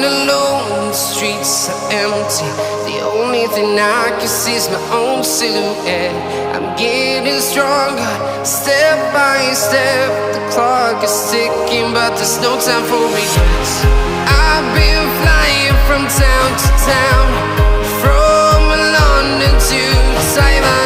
alone, the streets are empty. The only thing I can see is my own silhouette. I'm getting stronger, step by step. The clock is ticking, but there's no time for regrets. I've been flying from town to town, from London to Taiwan.